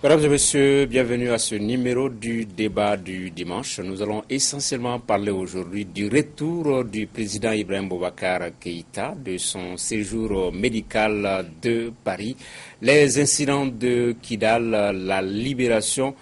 Mesdames et messieurs, bienvenue à ce numéro du débat du dimanche. Nous allons essentiellement parler aujourd'hui du retour du président Ibrahim Boubacar Keïta de son séjour médical de Paris, les incidents de Kidal, la libération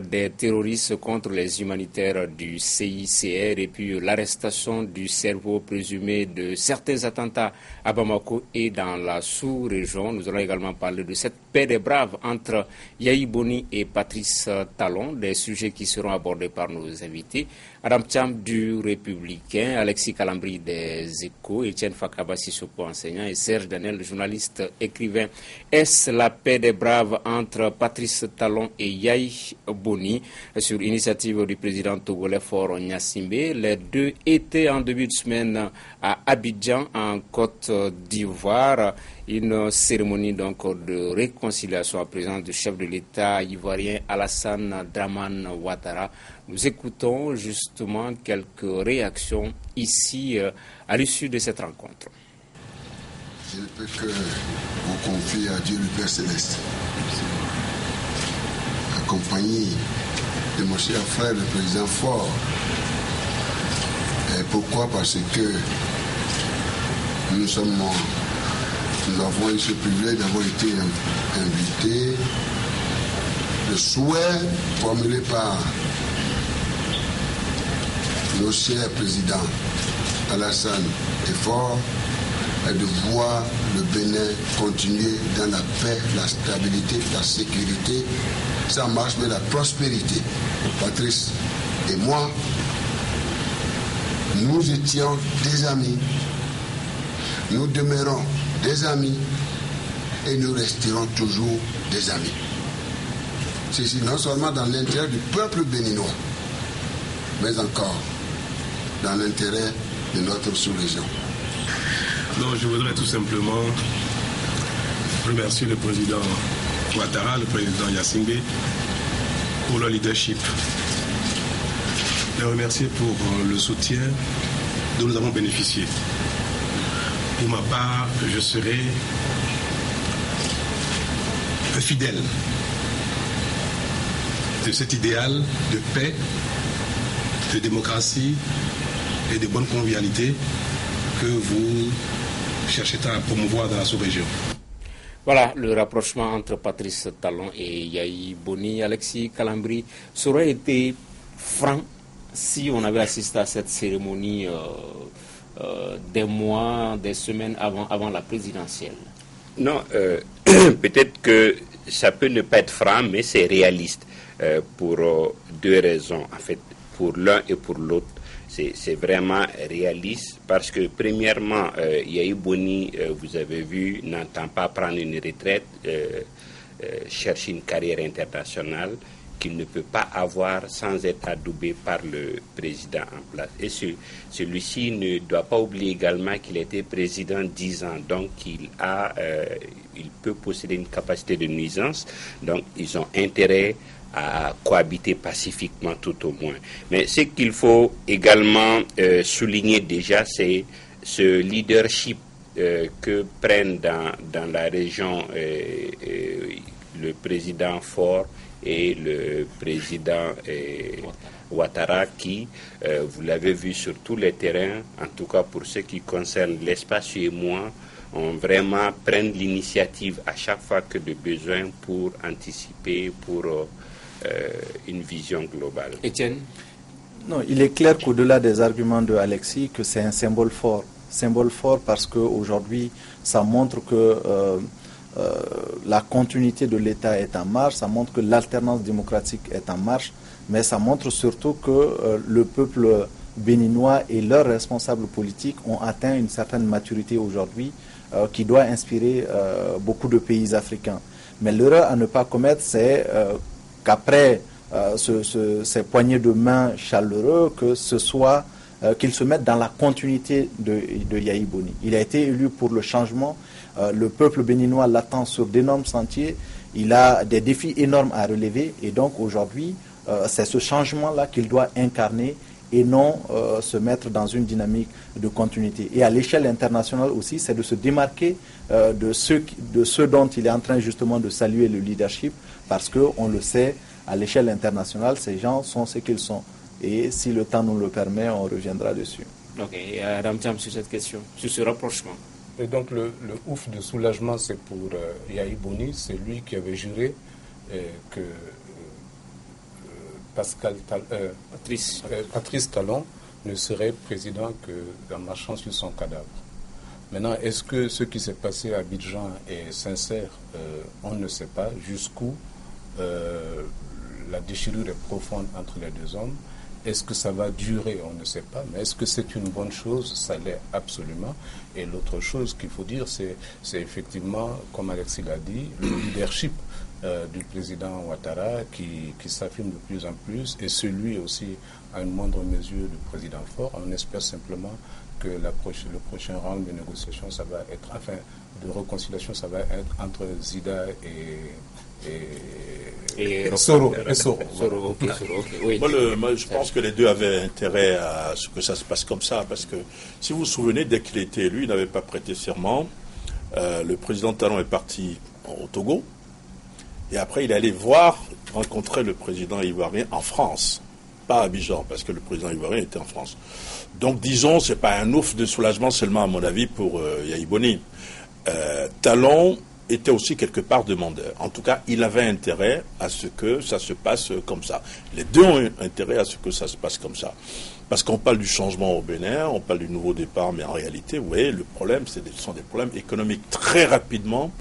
des terroristes contre les humanitaires du CICR et puis l'arrestation du cerveau présumé de certains attentats à Bamako et dans la sous-région. Nous allons également parler de cette paix des braves entre Yahi Boni et Patrice Talon, des sujets qui seront abordés par nos invités. Adam Thiam du Républicain, Alexis Calambri des Échos, Etienne Fakaba Sissoko, enseignant, et Serge Daniel, journaliste, écrivain. Est-ce la paix des braves entre Patrice Talon et Yahi Boni? Sur initiative du président togolais Faure Gnassingbé, les deux étaient en début de semaine à Abidjan, en Côte d'Ivoire. Une cérémonie donc de réconciliation en présence du chef de l'État ivoirien Alassane Dramane Ouattara. Nous écoutons justement quelques réactions ici à l'issue de cette rencontre. Je ne peux que vous confier à Dieu le Père Céleste, accompagné de mon cher frère le président Faure. Et pourquoi? Parce que nous avons eu ce privilège d'avoir été invités. Le souhait formulé par nos chers présidents Alassane et Faure est de voir le Bénin continuer dans la paix, la stabilité, la sécurité, ça marche, mais la prospérité. Patrice et moi, nous étions des amis, nous demeurons des amis et nous resterons toujours des amis. Ceci non seulement dans l'intérêt du peuple béninois, mais encore dans l'intérêt de notre sous-région. Non, je voudrais tout simplement remercier le président Ouattara, le président Gnassingbé, pour leur leadership. Les remercier pour le soutien dont nous avons bénéficié. Pour ma part, je serai fidèle de cet idéal de paix, de démocratie et de bonne convivialité que vous cherchez à promouvoir dans la sous-région. Voilà le rapprochement entre Patrice Talon et Yahi Boni. Alexis Calambri, ça aurait été franc si on avait assisté à cette cérémonie des mois, des semaines avant la présidentielle. Non, peut-être que ça peut ne pas être franc, mais c'est réaliste pour deux raisons. En fait, pour l'un et pour l'autre, c'est vraiment réaliste parce que premièrement, Yahi Boni, vous avez vu, n'entend pas prendre une retraite, chercher une carrière internationale qu'il ne peut pas avoir sans être adoubé par le président en place. Et celui-ci ne doit pas oublier également qu'il était président 10 ans, donc il peut posséder une capacité de nuisance, donc ils ont intérêt à cohabiter pacifiquement tout au moins. Mais ce qu'il faut également souligner déjà, c'est ce leadership que prennent dans la région le président Faure et le président Ouattara qui, vous l'avez vu sur tous les terrains, en tout cas pour ce qui concerne l'espace et moi, ont vraiment prennent l'initiative à chaque fois que de besoin pour anticiper, pour une vision globale. Etienne? Non, il est clair qu'au-delà des arguments de Alexis, que c'est un symbole fort. Symbole fort parce qu'aujourd'hui, ça montre que la continuité de l'État est en marche, ça montre que l'alternance démocratique est en marche, mais ça montre surtout que le peuple béninois et leurs responsables politiques ont atteint une certaine maturité aujourd'hui qui doit inspirer beaucoup de pays africains. Mais l'erreur à ne pas commettre, c'est qu'après ces poignées de main chaleureux, que ce soit qu'ils se mettent dans la continuité de Yahi Boni. Il a été élu pour le changement. Le peuple béninois l'attend sur d'énormes sentiers. Il a des défis énormes à relever. Et donc aujourd'hui, c'est ce changement-là qu'il doit incarner et non se mettre dans une dynamique de continuité. Et à l'échelle internationale aussi, c'est de se démarquer de ceux dont il est en train justement de saluer le leadership, parce qu'on le sait, à l'échelle internationale, ces gens sont ce qu'ils sont. Et si le temps nous le permet, on reviendra dessus. Ok, Adam Thiam, sur cette question, sur ce rapprochement. Et donc le ouf de soulagement, c'est pour Yahi Boni, c'est lui qui avait juré que Patrice Talon ne serait président qu'en marchant sur son cadavre. Maintenant, est-ce que ce qui s'est passé à Abidjan est sincère? On ne sait pas jusqu'où la déchirure est profonde entre les deux hommes. Est-ce que ça va durer? On ne sait pas. Mais est-ce que c'est une bonne chose? Ça l'est absolument. Et l'autre chose qu'il faut dire, c'est effectivement, comme Alexis l'a dit, le leadership du président Ouattara qui s'affirme de plus en plus, et celui aussi, à une moindre mesure, du président Faure. On espère simplement que le prochain round de négociation, ça va être, enfin, de réconciliation, ça va être entre Zida et Soro. Okay, oui. Moi, je pense que les deux avaient intérêt à ce que ça se passe comme ça, parce que, si vous vous souvenez, dès qu'il était élu, il n'avait pas prêté serment. Le président Talon est parti au Togo, et après il est allé rencontrer le président ivoirien en France, pas à Abidjan, parce que le président ivoirien était en France. Donc disons, c'est pas un ouf de soulagement seulement, à mon avis, pour Yahi Boni. Talon était aussi quelque part demandeur. En tout cas, il avait intérêt à ce que ça se passe comme ça. Les deux ont intérêt à ce que ça se passe comme ça. Parce qu'on parle du changement au Bénin, on parle du nouveau départ, mais en réalité, vous voyez, le problème, ce sont des problèmes économiques. Très rapidement,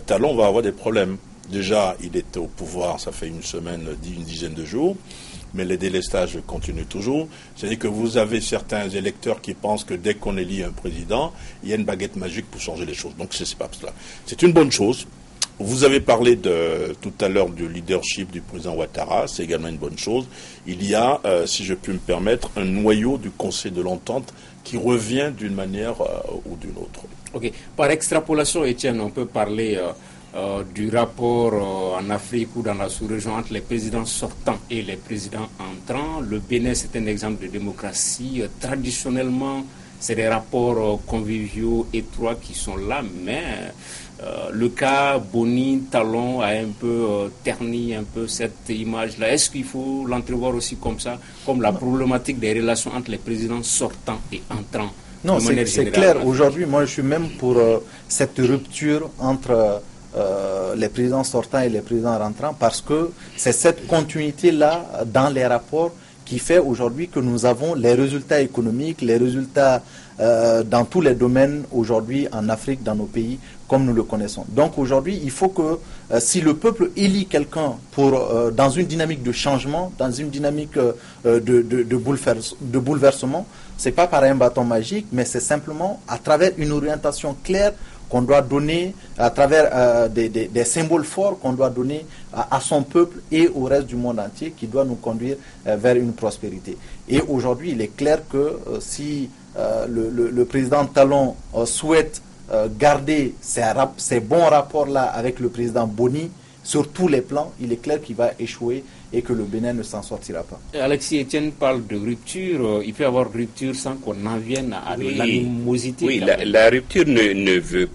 Talon va avoir des problèmes. Déjà, il était au pouvoir, ça fait une dizaine de jours, mais les délestages continuent toujours. C'est-à-dire que vous avez certains électeurs qui pensent que dès qu'on élit un président, il y a une baguette magique pour changer les choses. Donc, c'est pas cela. C'est une bonne chose. Vous avez parlé tout à l'heure du leadership du président Ouattara, c'est également une bonne chose. Il y a, si je puis me permettre, un noyau du Conseil de l'Entente qui revient d'une manière ou d'une autre. Ok. Par extrapolation, Étienne, on peut parler du rapport en Afrique ou dans la sous-région entre les présidents sortants et les présidents entrants. Le Bénin, c'est un exemple de démocratie. Traditionnellement, c'est des rapports conviviaux étroits qui sont là, mais le cas Boni, Talon a un peu terni un peu cette image-là. Est-ce qu'il faut l'entrevoir aussi comme ça, comme la problématique des relations entre les présidents sortants et entrants? Non, c'est clair. Aujourd'hui, moi, je suis même pour cette rupture entre les présidents sortants et les présidents rentrants, parce que c'est cette continuité-là dans les rapports qui fait aujourd'hui que nous avons les résultats économiques, les résultats dans tous les domaines aujourd'hui en Afrique, dans nos pays, comme nous le connaissons. Donc aujourd'hui, il faut que si le peuple élit quelqu'un dans une dynamique de changement, dans une dynamique de bouleversement, c'est pas par un bâton magique, mais c'est simplement à travers une orientation claire qu'on doit donner, à travers des symboles forts qu'on doit donner à son peuple et au reste du monde entier, qui doit nous conduire vers une prospérité. Et aujourd'hui, il est clair que si le président Talon souhaite garder ces bons rapports-là avec le président Boni sur tous les plans, il est clair qu'il va échouer et que le Bénin ne s'en sortira pas. Alexis Etienne parle de rupture. Il peut y avoir rupture sans qu'on en vienne à de l'animosité. Oui, la rupture ne veut...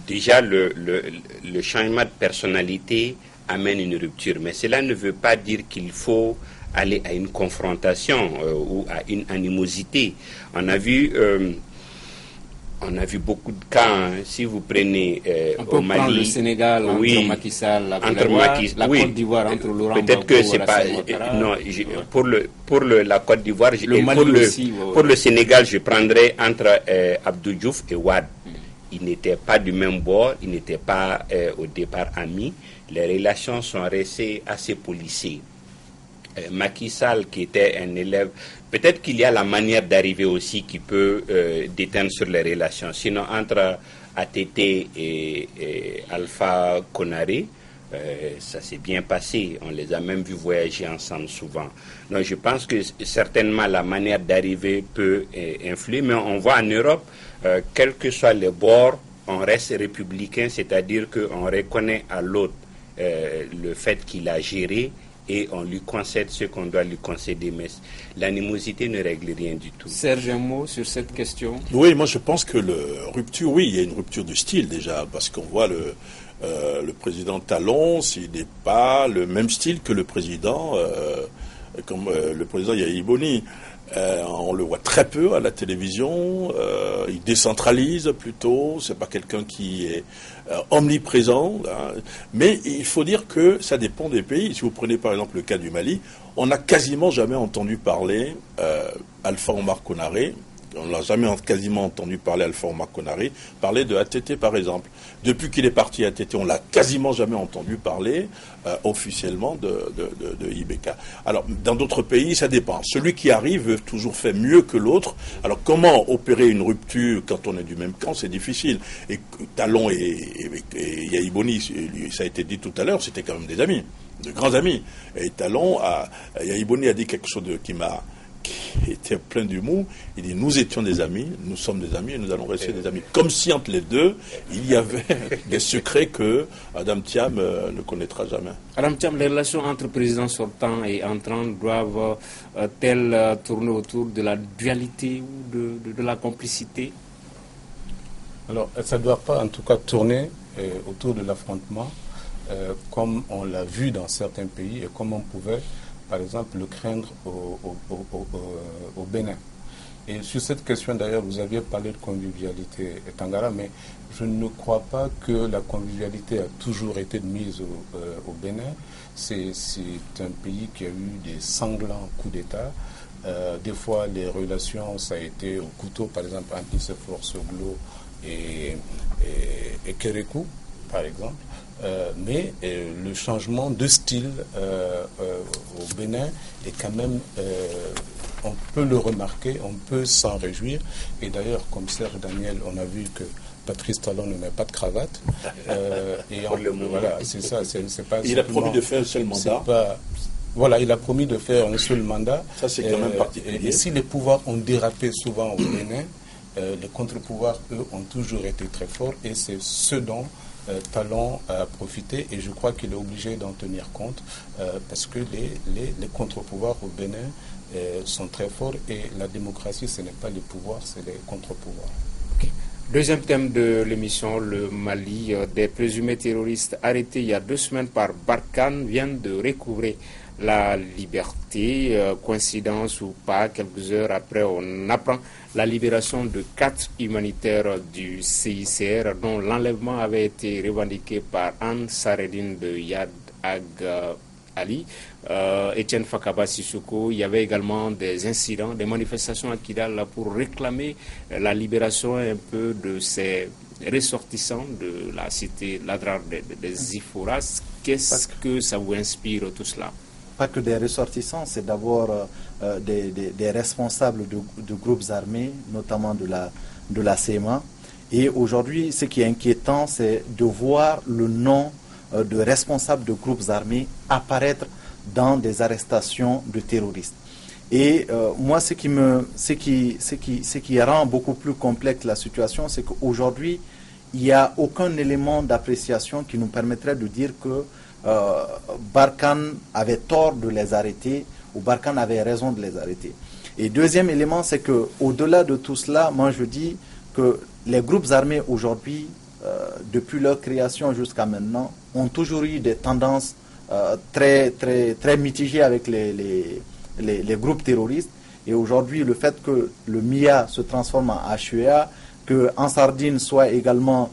déjà, le changement de personnalité amène une rupture. Mais cela ne veut pas dire qu'il faut aller à une confrontation ou à une animosité. On a vu beaucoup de cas. Hein. Si vous prenez au Mali, le Sénégal, oui, entre Macky Sall, la Côte d'Ivoire, entre Laurent Gbagbo, peut-être que c'est pas. Non, pour la Côte d'Ivoire, pour le Sénégal, je prendrais entre Abdou Diouf et Wade. Ils n'étaient pas du même bord, ils n'étaient pas au départ amis. Les relations sont restées assez policées. Macky Sall, qui était un élève, peut-être qu'il y a la manière d'arriver aussi qui peut déteindre sur les relations. Sinon, entre ATT et Alpha Konaré, ça s'est bien passé. On les a même vus voyager ensemble souvent. Donc, je pense que certainement la manière d'arriver peut influer. Mais on voit en Europe, quels que soient les bords, on reste républicain, c'est-à-dire qu'on reconnaît à l'autre le fait qu'il a géré et on lui concède ce qu'on doit lui concéder, mais l'animosité ne règle rien du tout. Serge, un mot sur cette question? Oui, moi je pense que rupture, oui, il y a une rupture de style déjà, parce qu'on voit le président Talon, s'il n'est pas le même style que le président, comme le président Yahya Boni. On le voit très peu à la télévision, il décentralise plutôt, c'est pas quelqu'un qui est omniprésent, hein. Mais il faut dire que ça dépend des pays. Si vous prenez par exemple le cas du Mali, on n'a quasiment jamais entendu parler Alpha Omar Konaré. On n'a jamais quasiment entendu parler Alpha Omar Konaré parler de ATT par exemple. Depuis qu'il est parti à ATT, on l'a quasiment jamais entendu parler officiellement de IBK. Alors dans d'autres pays, ça dépend. Celui qui arrive toujours fait mieux que l'autre. Alors comment opérer une rupture quand on est du même camp, c'est difficile. Et Talon et Yahya Boni, ça a été dit tout à l'heure, c'était quand même des amis, de grands amis. Et Talon, Yahya Boni a dit quelque chose qui était plein d'humour. Il dit, nous étions des amis, nous sommes des amis et nous allons rester des amis. Comme si entre les deux, il y avait des secrets que Adam Thiam ne connaîtra jamais. Adam Thiam, les relations entre présidents sortants et entrants doivent-elles tourner autour de la dualité ou de la complicité? Alors, ça ne doit pas en tout cas tourner autour de l'affrontement, comme on l'a vu dans certains pays et comme on pouvait par exemple, le craindre au Bénin. Et sur cette question, d'ailleurs, vous aviez parlé de convivialité Tangara, mais je ne crois pas que la convivialité a toujours été mise au Bénin. C'est un pays qui a eu des sanglants coups d'État. Des fois, les relations, ça a été au couteau, par exemple, entre Nicéphore Soglo et Kérékou, par exemple. Mais le changement de style au Bénin est quand même, on peut le remarquer, on peut s'en réjouir. Et d'ailleurs, comme Serge Daniel, on a vu que Patrice Talon ne met pas de cravate. Voilà, c'est ça. C'est pas il a promis de faire un seul mandat. Voilà, il a promis de faire un seul mandat. Ça, c'est quand même particulier. Et si les pouvoirs ont dérapé souvent au Bénin, les contre-pouvoirs, eux, ont toujours été très forts. Et c'est ce dont Talon a profité, et je crois qu'il est obligé d'en tenir compte parce que les contre-pouvoirs au Bénin sont très forts, et la démocratie, ce n'est pas les pouvoirs, c'est les contre-pouvoirs. Okay. Deuxième thème de l'émission, le Mali. Des présumés terroristes arrêtés il y a 2 semaines par Barkhane viennent de recouvrer la liberté. Coïncidence ou pas, quelques heures après, on apprend la libération de 4 humanitaires du CICR dont l'enlèvement avait été revendiqué par Anne Saredine de Yad Ag Ali, Etienne Fakaba Sissoko. Il y avait également des incidents, des manifestations à Kidal pour réclamer la libération un peu de ces ressortissants de la cité Ladrar des Iforas. Qu'est-ce que ça vous inspire tout cela? Pas que des ressortissants, c'est d'abord des responsables de groupes armés, notamment de la CMA. Et aujourd'hui, ce qui est inquiétant, c'est de voir le nom de responsables de groupes armés apparaître dans des arrestations de terroristes. Et moi, ce qui rend beaucoup plus complexe la situation, c'est qu'aujourd'hui, il n'y a aucun élément d'appréciation qui nous permettrait de dire que Barkhane avait tort de les arrêter ou Barkhane avait raison de les arrêter. Et deuxième élément, c'est que au-delà de tout cela, moi je dis que les groupes armés aujourd'hui, depuis leur création jusqu'à maintenant, ont toujours eu des tendances très mitigées avec les groupes terroristes. Et aujourd'hui, le fait que le MIA se transforme en HEA, que Ansardine soit également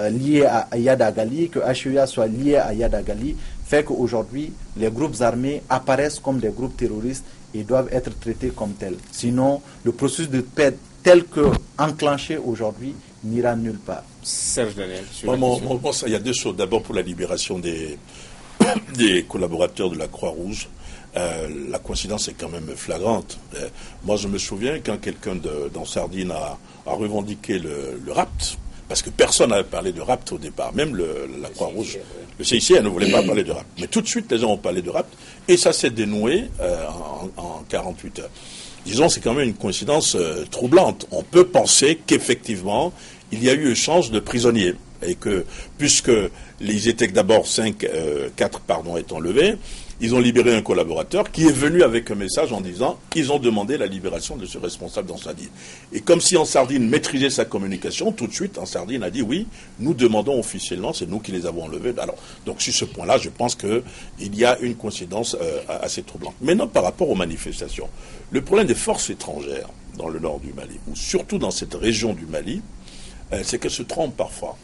lié à Yad Agali, que HEA soit lié à Yad Agali, fait qu'aujourd'hui, les groupes armés apparaissent comme des groupes terroristes et doivent être traités comme tels. Sinon, le processus de paix tel que enclenché aujourd'hui n'ira nulle part. Serge Daniel, on pense qu'il y a 2 choses. D'abord, pour la libération des collaborateurs de la Croix-Rouge, la coïncidence est quand même flagrante. Moi, je me souviens quand quelqu'un dans Sardine a revendiqué le rapt, parce que personne n'avait parlé de rapt au départ, même la Croix-Rouge, le CICR ne voulait pas parler de rapt. Mais tout de suite, les gens ont parlé de rapt, et ça s'est dénoué en 48 heures. Disons, c'est quand même une coïncidence troublante. On peut penser qu'effectivement, il y a eu échange de prisonniers. Et que, puisque ils étaient d'abord 4 étant levés, ils ont libéré un collaborateur qui est venu avec un message en disant ils ont demandé la libération de ce responsable en Sardine. Et comme si Ansardine maîtrisait sa communication, tout de suite Ansardine a dit oui, nous demandons officiellement, c'est nous qui les avons enlevés. Alors, donc sur ce point-là, je pense qu'il y a une coïncidence assez troublante. Maintenant, par rapport aux manifestations, le problème des forces étrangères dans le nord du Mali, ou surtout dans cette région du Mali, c'est qu'elles se trompent parfois.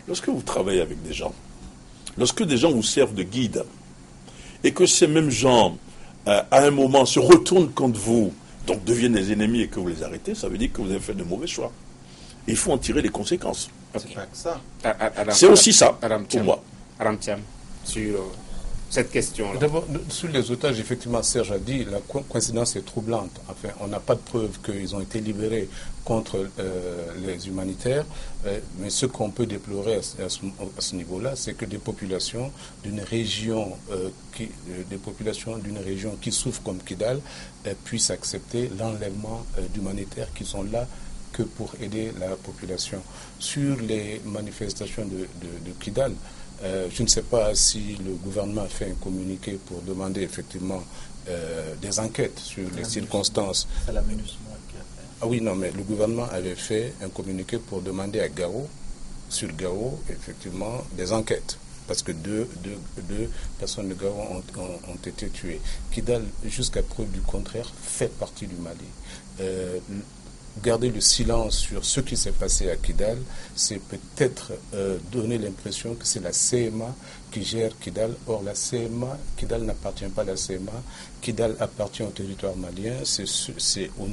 Lorsque vous travaillez avec des gens, lorsque des gens vous servent de guide, et que ces mêmes gens, à un moment, se retournent contre vous, donc deviennent des ennemis et que vous les arrêtez, ça veut dire que vous avez fait de mauvais choix. Et il faut en tirer les conséquences. C'est pas que ça. C'est aussi ça, pour moi. Aram Thiam, sur cette question-là. D'abord, sur les otages, effectivement, Serge a dit, la coïncidence est troublante. Enfin, on n'a pas de preuve qu'ils ont été libérés contre les humanitaires, mais ce qu'on peut déplorer à ce niveau-là, c'est que des populations d'une région qui souffrent comme Kidal puissent accepter l'enlèvement d'humanitaires qui sont là que pour aider la population. Sur les manifestations de Kidal, je ne sais pas si le gouvernement a fait un communiqué pour demander effectivement des enquêtes sur les circonstances. C'est la MINUSMA qui a fait. Ah oui, non, mais le gouvernement avait fait un communiqué pour demander à Gao, sur Gao, effectivement, des enquêtes. Parce que deux personnes de Gao ont été tuées. Kidal, jusqu'à preuve du contraire, fait partie du Mali. Garder le silence sur ce qui s'est passé à Kidal, c'est peut-être donner l'impression que c'est la CMA qui gère Kidal. Or, la CMA, Kidal n'appartient pas à la CMA. Kidal appartient au territoire malien. C'est au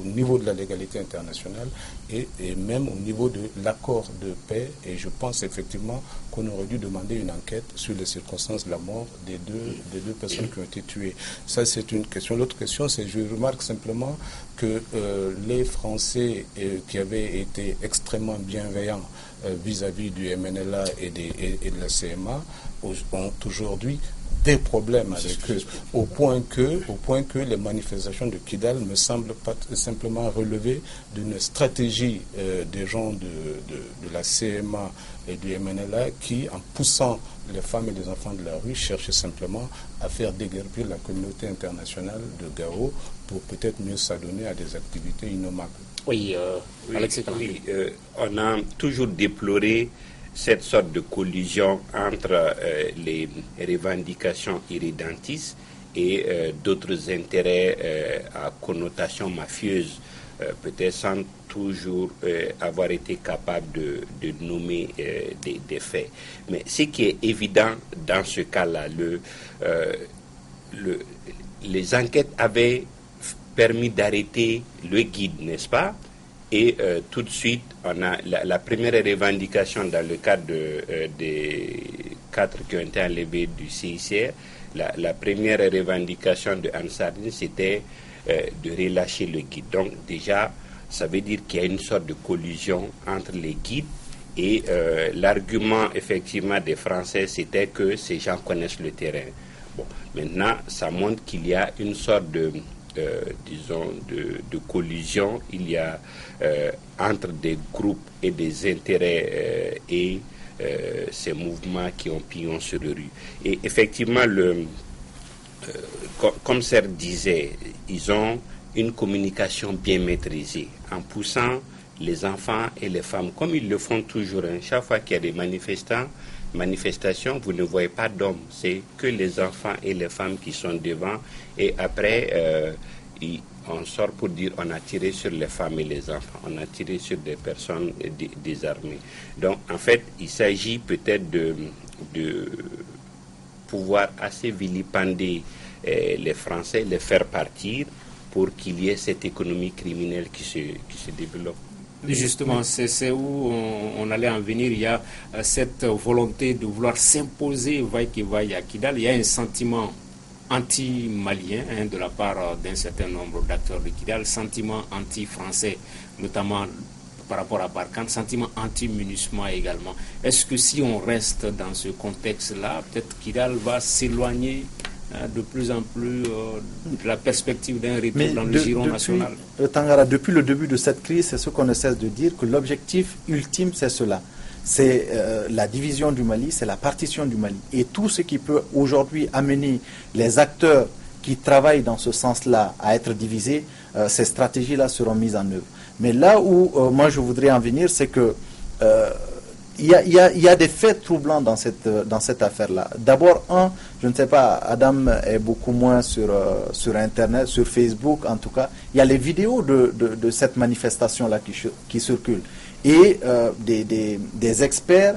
niveau de la légalité internationale et même au niveau de l'accord de paix. Et je pense effectivement qu'on aurait dû demander une enquête sur les circonstances de la mort des deux personnes qui ont été tuées. Ça, c'est une question. L'autre question, c'est je remarque simplement que les Français qui avaient été extrêmement bienveillants vis-à-vis du MNLA et de la CMA ont aujourd'hui des problèmes avec eux, au point que les manifestations de Kidal me semblent pas simplement relever d'une stratégie des gens de la CMA et du MNLA qui, en poussant les femmes et les enfants de la rue, cherchaient simplement à faire déguerpir la communauté internationale de Gao pour peut-être mieux s'adonner à des activités innommables. Oui, on a toujours déploré cette sorte de collision entre les revendications irrédentistes et d'autres intérêts à connotation mafieuse, peut-être sans toujours avoir été capable de nommer des faits. Mais ce qui est évident dans ce cas-là, les enquêtes avaient permis d'arrêter le guide, n'est-ce pas? Et tout de suite, on a la première revendication dans le cadre des 4 qui ont été enlevés du CICR. La première revendication de Ansardine, c'était de relâcher le guide. Donc déjà, ça veut dire qu'il y a une sorte de collusion entre les guides et l'argument effectivement des Français, c'était que ces gens connaissent le terrain. Bon, maintenant, ça montre qu'il y a une sorte de collusion, il y a entre des groupes et des intérêts et ces mouvements qui ont pignon sur les rues. Et effectivement, comme Serge disait, ils ont une communication bien maîtrisée en poussant les enfants et les femmes, comme ils le font toujours. Chaque fois qu'il y a des manifestations, vous ne voyez pas d'hommes, c'est que les enfants et les femmes qui sont devant, et après on sort pour dire on a tiré sur les femmes et les enfants, on a tiré sur des personnes désarmées. Donc en fait, il s'agit peut-être de pouvoir assez vilipender les Français, les faire partir pour qu'il y ait cette économie criminelle qui se développe. Justement, c'est où on allait en venir. Il y a cette volonté de vouloir s'imposer vaille que vaille à Kidal. Il y a un sentiment anti-malien de la part d'un certain nombre d'acteurs de Kidal, sentiment anti-français, notamment par rapport à Barkhane, sentiment anti-MINUSMA également. Est-ce que si on reste dans ce contexte-là, peut-être Kidal va s'éloigner de plus en plus de la perspective d'un retour dans le giron national? Tangara, depuis le début de cette crise, c'est ce qu'on ne cesse de dire, que l'objectif ultime, c'est cela. c'est la division du Mali, c'est la partition du Mali. Et tout ce qui peut aujourd'hui amener les acteurs qui travaillent dans ce sens-là à être divisés, ces stratégies-là seront mises en œuvre. Mais là où moi je voudrais en venir, c'est que il y a des faits troublants dans cette affaire-là. D'abord, je ne sais pas, Adam est beaucoup moins sur Internet, sur Facebook en tout cas. Il y a les vidéos de cette manifestation-là qui circulent. Et des experts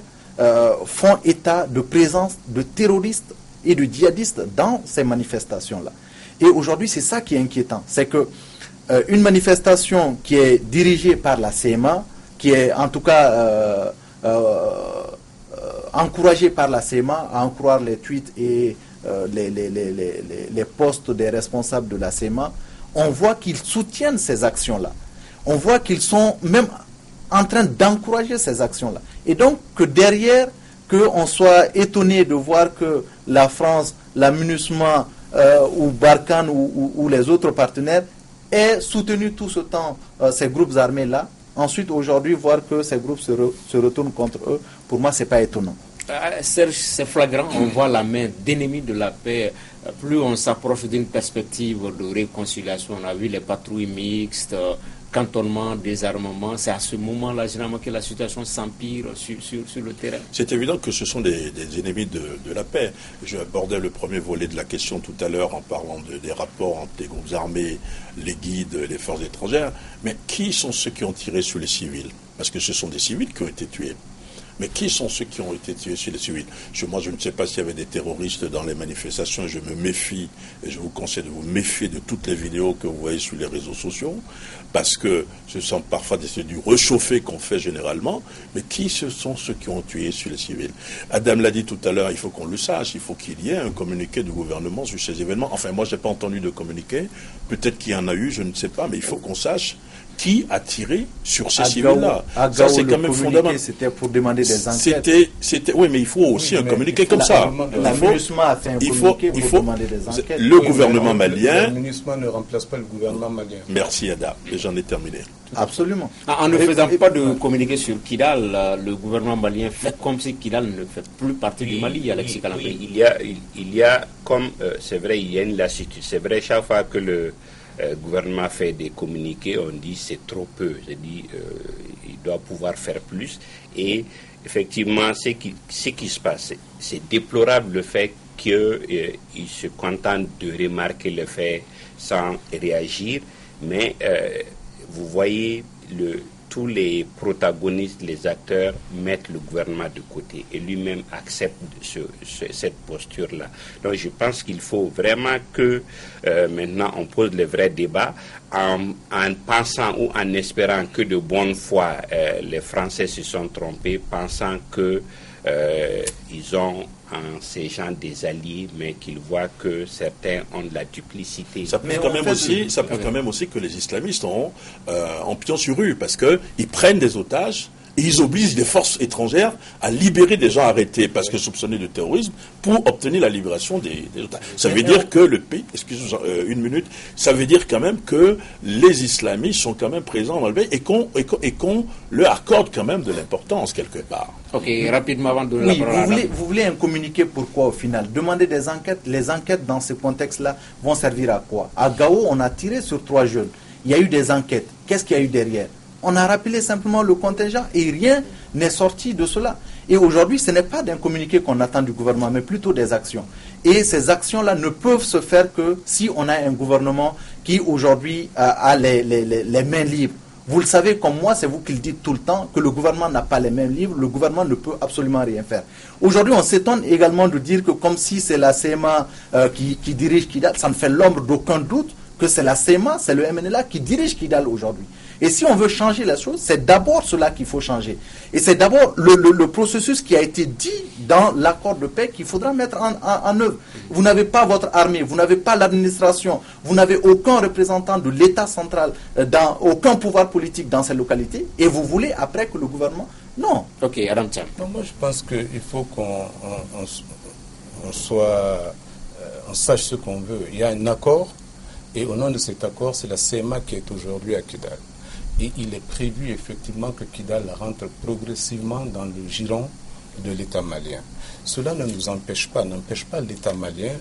font état de présence de terroristes et de djihadistes dans ces manifestations-là. Et aujourd'hui, c'est ça qui est inquiétant. C'est que une manifestation qui est dirigée par la CMA, qui est en tout cas encouragée par la CMA, à en croire les tweets et les posts des responsables de la CMA, on voit qu'ils soutiennent ces actions-là. On voit qu'ils sont même en train d'encourager ces actions-là. Et donc, que derrière, qu'on soit étonné de voir que la France, la MINUSMA ou Barkhane ou les autres partenaires aient soutenu tout ce temps ces groupes armés-là. Ensuite, aujourd'hui, voir que ces groupes se retournent contre eux, pour moi, ce n'est pas étonnant. Serge, c'est flagrant, on voit la main d'ennemis de la paix. Plus on s'approche d'une perspective de réconciliation, on a vu les patrouilles mixtes, cantonnement, désarmement, c'est à ce moment-là généralement que la situation s'empire sur le terrain. C'est évident que ce sont des ennemis de la paix. Je abordais le premier volet de la question tout à l'heure en parlant des rapports entre les groupes armés, les guides, les forces étrangères. Mais qui sont ceux qui ont tiré sur les civils? Parce que ce sont des civils qui ont été tués. Mais qui sont ceux qui ont été tués sur les civils? Moi, je ne sais pas s'il y avait des terroristes dans les manifestations. Je me méfie, et je vous conseille de vous méfier de toutes les vidéos que vous voyez sur les réseaux sociaux, parce que ce sont parfois du réchauffé qu'on fait généralement. Mais qui ce sont ceux qui ont tué sur les civils? Adam l'a dit tout à l'heure, il faut qu'on le sache. Il faut qu'il y ait un communiqué du gouvernement sur ces événements. Enfin, moi, je n'ai pas entendu de communiqué. Peut-être qu'il y en a eu, je ne sais pas, mais il faut qu'on sache qui a tiré sur ces civils-là. Ça, c'est quand même fondamental. C'était pour demander des enquêtes. Oui, mais il faut aussi un communiqué comme ça. La MINUSMA a fait un communiqué pour demander des enquêtes. Le gouvernement malien... La MINUSMA ne remplace pas le gouvernement malien. Merci, Adam. Et j'en ai terminé. Absolument. En ne faisant pas de communiqué sur Kidal, le gouvernement malien fait comme si Kidal ne fait plus partie du Mali, Alexis Calambé. Il y a comme, c'est vrai, il y a une lassitude. C'est vrai, chaque fois que le gouvernement fait des communiqués, on dit c'est trop peu. Il doit pouvoir faire plus. Et effectivement, ce qui se passe, c'est déplorable le fait qu'il se contente de remarquer le fait sans réagir. Mais vous voyez, tous les protagonistes, les acteurs mettent le gouvernement de côté et lui-même accepte cette posture-là. Donc je pense qu'il faut vraiment que maintenant on pose le vrai débat en pensant ou en espérant que de bonne foi les Français se sont trompés, pensant que ils ont en ces gens des alliés, mais qu'ils voient que certains ont de la duplicité. Ça prouve quand même aussi que les islamistes ont pion sur rue, parce qu'ils prennent des otages et ils obligent des forces étrangères à libérer des gens arrêtés parce que soupçonnés de terrorisme pour obtenir la libération des otages. Ça veut dire que le pays, excusez-moi une minute, ça veut dire quand même que les islamistes sont quand même présents dans le pays et qu'on leur accorde quand même de l'importance quelque part. Ok, rapidement avant de donner la parole. Vous voulez un communiqué pourquoi au final? Demander des enquêtes. Les enquêtes dans ce contexte-là vont servir à quoi? À Gao, on a tiré sur 3 jeunes. Il y a eu des enquêtes. Qu'est-ce qu'il y a eu derrière? On a rappelé simplement le contingent et rien n'est sorti de cela. Et aujourd'hui, ce n'est pas d'un communiqué qu'on attend du gouvernement, mais plutôt des actions. Et ces actions-là ne peuvent se faire que si on a un gouvernement qui aujourd'hui a les mains libres. Vous le savez comme moi, c'est vous qui le dites tout le temps, que le gouvernement n'a pas les mains libres, le gouvernement ne peut absolument rien faire. Aujourd'hui, on s'étonne également de dire que comme si c'est la CMA qui dirige Kidal, ça ne fait l'ombre d'aucun doute que c'est la CMA, c'est le MNLA qui dirige Kidal aujourd'hui. Et si on veut changer la chose, c'est d'abord cela qu'il faut changer. Et c'est d'abord le processus qui a été dit dans l'accord de paix qu'il faudra mettre en œuvre. Vous n'avez pas votre armée, vous n'avez pas l'administration, vous n'avez aucun représentant de l'État central, aucun pouvoir politique dans ces localités, et vous voulez après que le gouvernement... Non. Ok, Adam Tcham. Moi, je pense qu'il faut qu'on sache ce qu'on veut. Il y a un accord, et au nom de cet accord, c'est la CMA qui est aujourd'hui à Kidal. Et il est prévu effectivement que Kidal rentre progressivement dans le giron de l'État malien. Cela ne nous n'empêche pas l'État malien,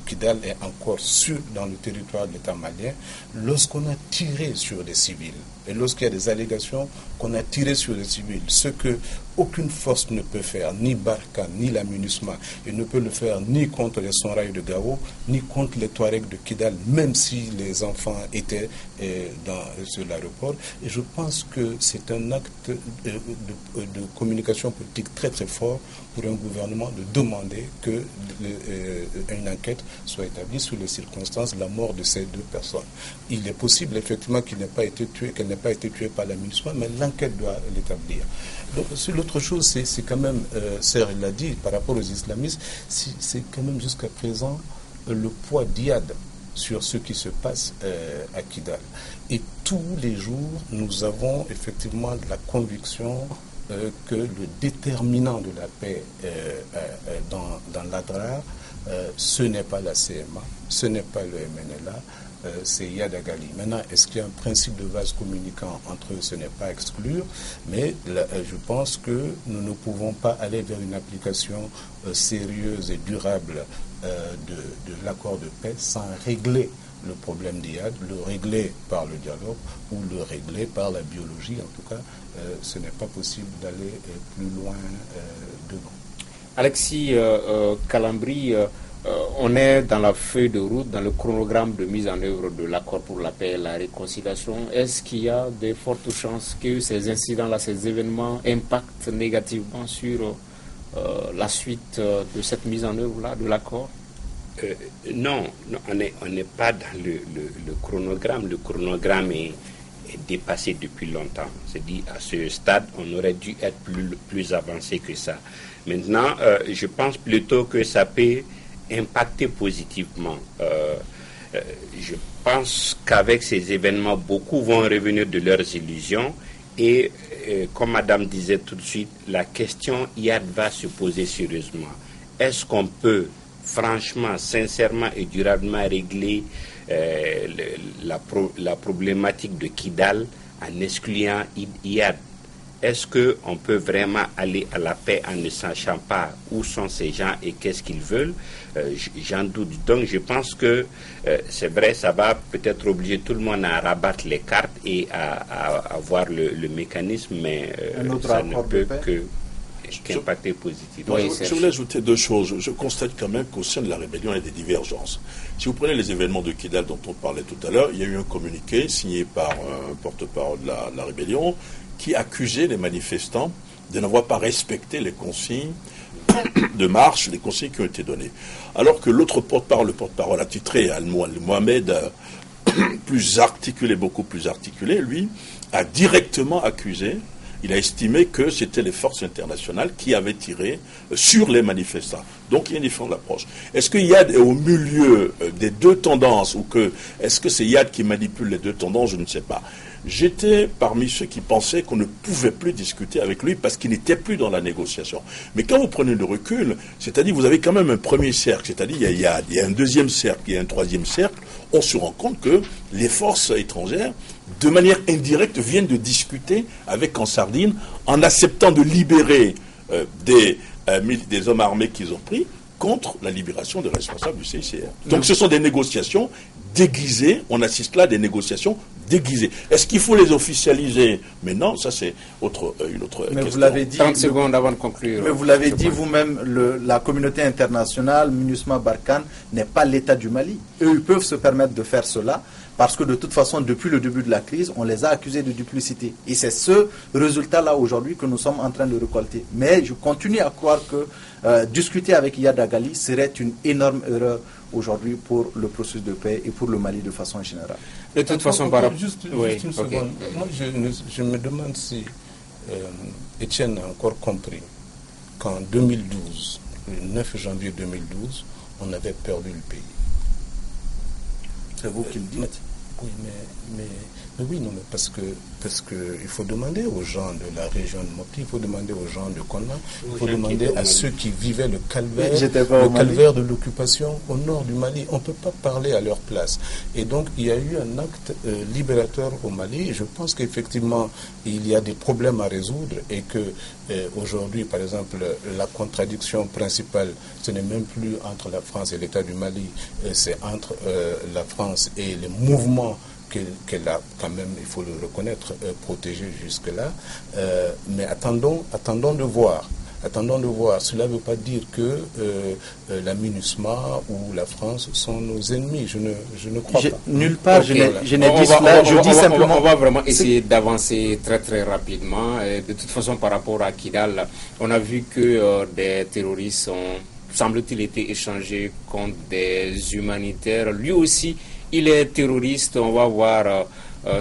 Kidal est encore sûr dans le territoire de l'État malien, lorsqu'on a tiré sur des civils, et lorsqu'il y a des allégations qu'on a tiré sur des civils, ce que aucune force ne peut faire, ni Barkhane, ni la MINUSMA, il ne peut le faire ni contre les Sonraï de Gao, ni contre les Touaregs de Kidal, même si les enfants étaient sur l'aéroport. Et je pense que c'est un acte de communication politique très très fort pour un gouvernement de demander qu'une enquête soit établie sur les circonstances de la mort de ces deux personnes. Il est possible effectivement qu'elle n'ait pas été tuée par la MINUSMA, mais l'enquête doit l'établir. Donc l'autre chose, c'est quand même, Serre l'a dit, par rapport aux islamistes, c'est quand même jusqu'à présent le poids d'Iyad sur ce qui se passe à Kidal. Et tous les jours, nous avons effectivement la conviction que le déterminant de la paix dans l'Adrar, ce n'est pas la CMA, ce n'est pas le MNLA, c'est Iyad Agali. Maintenant, est-ce qu'il y a un principe de vase communicant entre eux? Ce n'est pas à exclure, mais je pense que nous ne pouvons pas aller vers une application sérieuse et durable de l'accord de paix sans régler le problème d'Iyad, le régler par le dialogue ou le régler par la biologie. En tout cas, ce n'est pas possible d'aller plus loin devant. Alexis Calambri, on est dans la feuille de route, dans le chronogramme de mise en œuvre de l'accord pour la paix et la réconciliation. Est-ce qu'il y a de fortes chances que ces incidents-là, ces événements impactent négativement sur la suite de cette mise en œuvre-là, de l'accord? Non, on n'est pas dans le chronogramme. Le chronogramme est dépassé depuis longtemps. C'est-à-dire, à ce stade, on aurait dû être plus avancé que ça. Maintenant, je pense plutôt que ça peut impacter positivement. Je pense qu'avec ces événements, beaucoup vont revenir de leurs illusions et, comme Madame disait tout de suite, la question Iyad va se poser sérieusement. Est-ce qu'on peut franchement, sincèrement et durablement régler la problématique de Kidal en excluant Iyad? Est-ce qu'on peut vraiment aller à la paix en ne sachant pas où sont ces gens et qu'est-ce qu'ils veulent? J'en doute. Donc je pense que c'est vrai, ça va peut-être obliger tout le monde à rabattre les cartes et à voir le mécanisme, mais ça ne peut qu'impacter positivement. Je voulais ajouter deux choses. Je constate quand même qu'au sein de la rébellion, il y a des divergences. Si vous prenez les événements de Kidal dont on parlait tout à l'heure, il y a eu un communiqué signé par un porte-parole de la rébellion qui accusait les manifestants de n'avoir pas respecté les consignes de marche, les consignes qui ont été données. Alors que l'autre porte-parole, le porte-parole attitré, Al-Mohamed, beaucoup plus articulé, lui, a directement accusé. Il a estimé que c'était les forces internationales qui avaient tiré sur les manifestants. Donc il y a une différente approche. Est-ce que Iyad est au milieu des deux tendances ou est-ce que c'est Iyad qui manipule les deux tendances? Je ne sais pas. J'étais parmi ceux qui pensaient qu'on ne pouvait plus discuter avec lui parce qu'il n'était plus dans la négociation. Mais quand vous prenez le recul, c'est-à-dire vous avez quand même un premier cercle, c'est-à-dire il y a un deuxième cercle, il y a un troisième cercle, on se rend compte que les forces étrangères, de manière indirecte, viennent de discuter avec en Sardine en acceptant de libérer des hommes armés qu'ils ont pris contre la libération des responsables du CICR. Donc ce sont des négociations déguisées, on assiste là à des négociations déguisées. Est-ce qu'il faut les officialiser? Mais non, ça c'est une autre mais question. Vous l'avez dit, 30 secondes avant de conclure. Mais vous l'avez dit vous-même, la communauté internationale, MINUSMA, Barkhane, n'est pas l'État du Mali. Eux, ils peuvent se permettre de faire cela parce que de toute façon, depuis le début de la crise, on les a accusés de duplicité. Et c'est ce résultat-là aujourd'hui que nous sommes en train de récolter. Mais je continue à croire que discuter avec Iyad Agali serait une énorme erreur aujourd'hui pour le processus de paix et pour le Mali de façon générale. De toute façon, juste une seconde. Moi, je me demande si Étienne a encore compris qu'en 2012, le 9 janvier 2012, on avait perdu le pays. C'est vous qui le dites. Oui, mais oui, non, mais parce que il faut demander aux gens de la région de Mopti, il faut demander aux gens de Konna, il faut demander à ceux qui vivaient le calvaire de l'occupation au nord du Mali. On ne peut pas parler à leur place. Et donc, il y a eu un acte libérateur au Mali. Je pense qu'effectivement, il y a des problèmes à résoudre et que aujourd'hui, par exemple, la contradiction principale, ce n'est même plus entre la France et l'État du Mali, c'est entre la France et les mouvements qu'elle a quand même, il faut le reconnaître, protégé jusque-là. Mais attendons de voir. Cela ne veut pas dire que la MINUSMA ou la France sont nos ennemis. Je ne crois pas. Nulle part, je n'ai dit cela. Je dis simplement... On va vraiment essayer d'avancer très très rapidement. De toute façon, par rapport à Kidal, on a vu que des terroristes ont, semble-t-il, été échangés contre des humanitaires. Lui aussi, il est terroriste. On va voir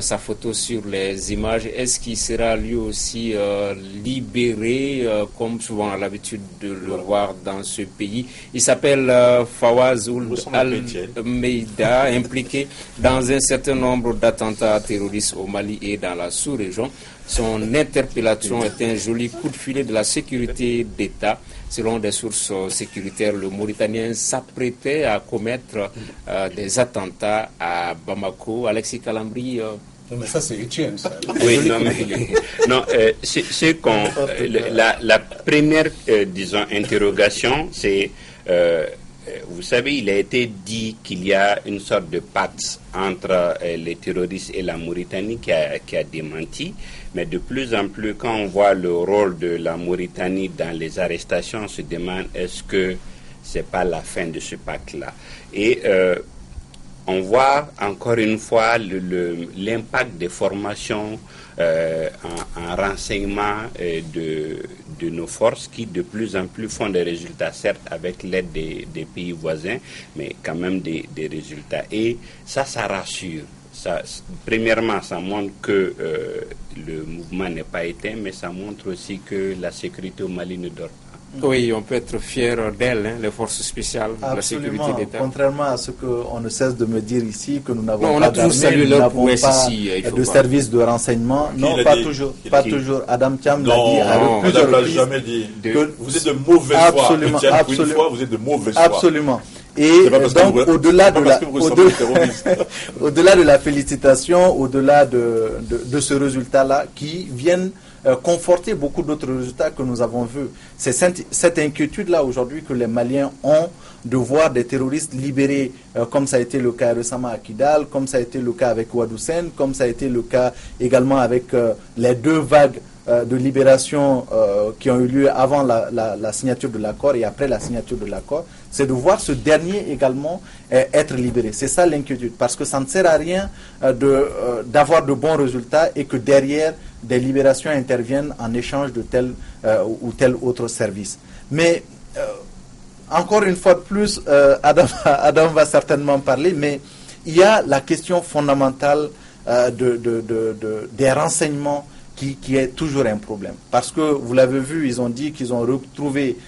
sa photo sur les images. Est-ce qu'il sera lui aussi libéré, comme souvent on a l'habitude de le voir dans ce pays? Il s'appelle Fawaz Ould Al-Meida, impliqué dans un certain nombre d'attentats terroristes au Mali et dans la sous-région. Son interpellation est un joli coup de filet de la sécurité d'État. Selon des sources sécuritaires, le Mauritanien s'apprêtait à commettre des attentats à Bamako. Alexis Calambri... Non, mais ça, c'est Etienne, ça. Oui, non, mais... c'est qu'on... la première, disons, interrogation, c'est... vous savez, il a été dit qu'il y a une sorte de pacte entre les terroristes et la Mauritanie qui a démenti. Mais de plus en plus, quand on voit le rôle de la Mauritanie dans les arrestations, on se demande est-ce que c'est pas la fin de ce pacte-là. Et on voit encore une fois l'impact des formations en renseignement de nos forces qui de plus en plus font des résultats, certes avec l'aide des pays voisins, mais quand même des résultats. Et ça rassure. Premièrement, ça montre que le mouvement n'est pas éteint, mais ça montre aussi que la sécurité au Mali ne dort pas. Oui, on peut être fier d'elle, les forces spéciales de la sécurité d'État. Contrairement à ce qu'on ne cesse de me dire ici, que nous n'avons pas d'armée, nous n'avons pas de service de renseignement. Non, pas toujours. Adam Thiam l'a dit à plusieurs reprises. Jamais dit. Vous êtes de mauvaise foi. Absolument. Une fois, vous êtes de mauvaise foi. Absolument. Et donc, au-delà de la félicitation, au-delà de ce résultat-là, qui viennent conforter beaucoup d'autres résultats que nous avons vus. C'est cette inquiétude-là aujourd'hui que les Maliens ont de voir des terroristes libérés, comme ça a été le cas récemment à Kidal, comme ça a été le cas avec Ouadoussen, comme ça a été le cas également avec les deux vagues de libération qui ont eu lieu avant la signature de l'accord et après la signature de l'accord, c'est de voir ce dernier également être libéré. C'est ça l'inquiétude, parce que ça ne sert à rien d'avoir de bons résultats et que derrière des libérations interviennent en échange de tel ou tel autre service. Mais encore une fois de plus, Adam va certainement parler, mais il y a la question fondamentale des renseignements qui est toujours un problème. Parce que, vous l'avez vu, ils ont dit qu'ils ont retrouvé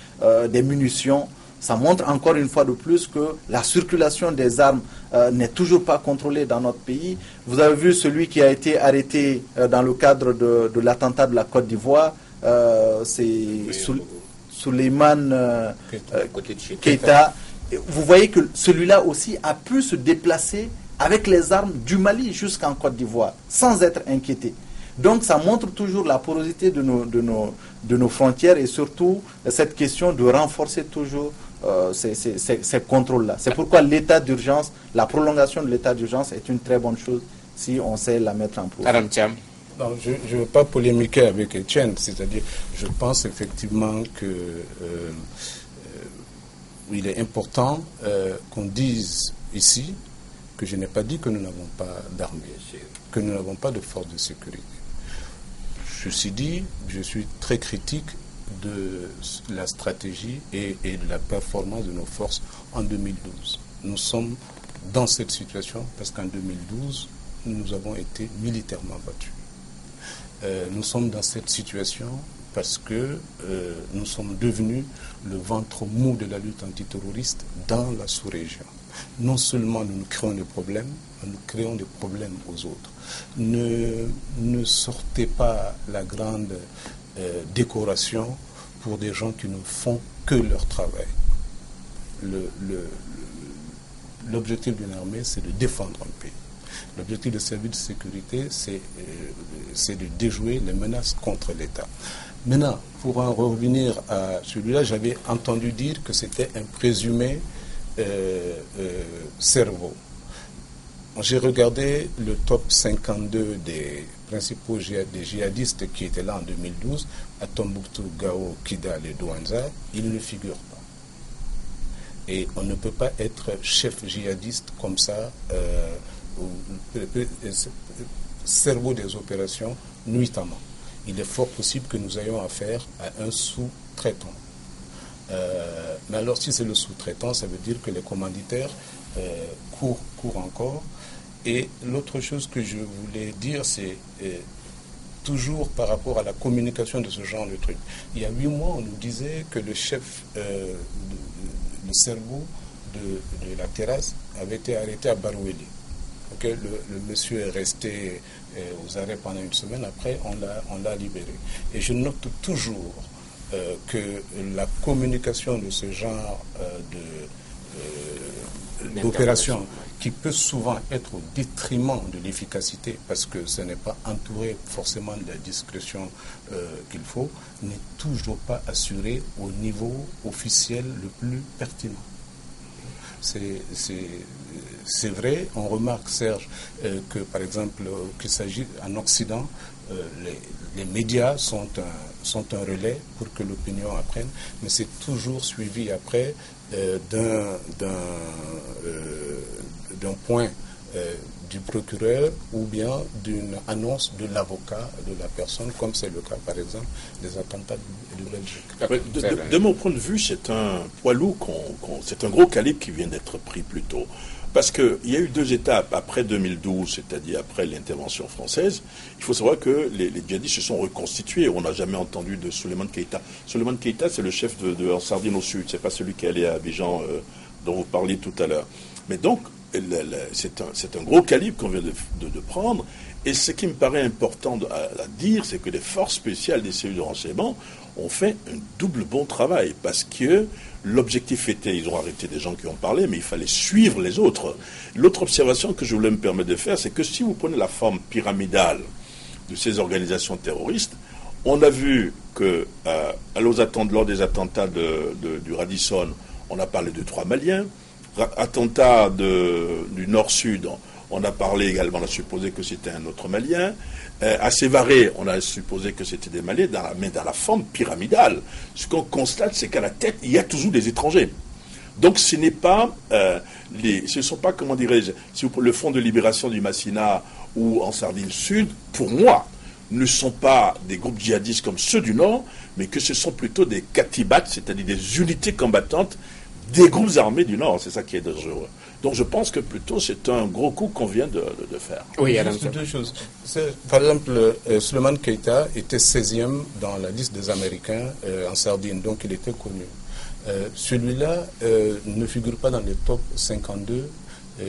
des munitions. Ça montre encore une fois de plus que la circulation des armes n'est toujours pas contrôlée dans notre pays. Vous avez vu celui qui a été arrêté dans le cadre de l'attentat de la Côte d'Ivoire. C'est Souleymane Keita. Vous voyez que celui-là aussi a pu se déplacer avec les armes du Mali jusqu'en Côte d'Ivoire, sans être inquiété. Donc ça montre toujours la porosité de nos frontières et surtout cette question de renforcer toujours ces contrôles-là. C'est pourquoi l'état d'urgence, la prolongation de l'état d'urgence est une très bonne chose si on sait la mettre en place. Adam Thiam. Non, je ne veux pas polémiquer avec Etienne, c'est-à-dire je pense effectivement que il est important qu'on dise ici que je n'ai pas dit que nous n'avons pas d'armée, que nous n'avons pas de force de sécurité. Ceci dit, je suis très critique de la stratégie et de la performance de nos forces en 2012. Nous sommes dans cette situation parce qu'en 2012, nous avons été militairement battus. Nous sommes dans cette situation parce que nous sommes devenus le ventre mou de la lutte antiterroriste dans la sous-région. Non seulement nous créons des problèmes, mais nous créons des problèmes aux autres. Ne sortez pas la grande décoration pour des gens qui ne font que leur travail. L'objectif d'une armée, c'est de défendre un pays. L'objectif des services de sécurité, c'est de déjouer les menaces contre l'État. Maintenant, pour en revenir à celui-là, j'avais entendu dire que c'était un présumé cerveau. J'ai regardé le top 52 des principaux des djihadistes qui étaient là en 2012, à Tombouctou, Gao, Kidal et Douanza, ils ne figurent pas. Et on ne peut pas être chef djihadiste comme ça, cerveau des opérations nuitamment. Il est fort possible que nous ayons affaire à un sous-traitant. Mais alors si c'est le sous-traitant, ça veut dire que les commanditaires courent encore. Et l'autre chose que je voulais dire, c'est toujours par rapport à la communication de ce genre de truc. Il y a 8 mois, on nous disait que le chef, le cerveau de la terrasse avait été arrêté à Baroueli. Okay, le monsieur est resté aux arrêts pendant une semaine, après on l'a libéré. Et je note toujours que la communication de ce genre d'opération, qui peut souvent être au détriment de l'efficacité, parce que ce n'est pas entouré forcément de la discrétion qu'il faut, n'est toujours pas assuré au niveau officiel le plus pertinent. C'est vrai, on remarque, Serge, que par exemple, qu'il s'agit en Occident, les médias sont un relais pour que l'opinion apprenne, mais c'est toujours suivi après d'un point du procureur ou bien d'une annonce de l'avocat de la personne, comme c'est le cas par exemple des attentats de Belgique. De mon point de vue, c'est un poids lourd, c'est un gros calibre qui vient d'être pris plus tôt. Parce qu'il y a eu 2 étapes après 2012, c'est-à-dire après l'intervention française. Il faut savoir que les djihadistes se sont reconstitués. On n'a jamais entendu de Souleymane Keïta. Souleymane Keïta, c'est le chef de en Sardine au Sud. C'est pas celui qui est allé à Abidjan dont vous parliez tout à l'heure. Mais donc, c'est un gros calibre qu'on vient de prendre. Et ce qui me paraît important à dire, c'est que les forces spéciales des cellules de renseignement ont fait un double bon travail. Parce que l'objectif était, ils ont arrêté des gens qui ont parlé, mais il fallait suivre les autres. L'autre observation que je voulais me permettre de faire, c'est que si vous prenez la forme pyramidale de ces organisations terroristes, on a vu que lors des attentats du Radisson, on a parlé de 3 Maliens. Attentat du Nord-Sud, on a parlé également, on a supposé que c'était un autre Malien. À Sévaré, on a supposé que c'était des Maliens, mais dans la forme pyramidale. Ce qu'on constate, c'est qu'à la tête, il y a toujours des étrangers. Donc ce n'est pas, ce ne sont pas, comment dirais-je, le Front de libération du Massina ou en Sardine Sud, pour moi, ne sont pas des groupes djihadistes comme ceux du Nord, mais que ce sont plutôt des katibats, c'est-à-dire des unités combattantes des groupes armés du Nord. C'est ça qui est dangereux. Donc je pense que plutôt c'est un gros coup qu'on vient de faire. Oui, juste 2 choses. Par exemple, Souleymane Keïta était 16e dans la liste des Américains en Sardine, donc il était connu. Celui-là ne figure pas dans les top 52 de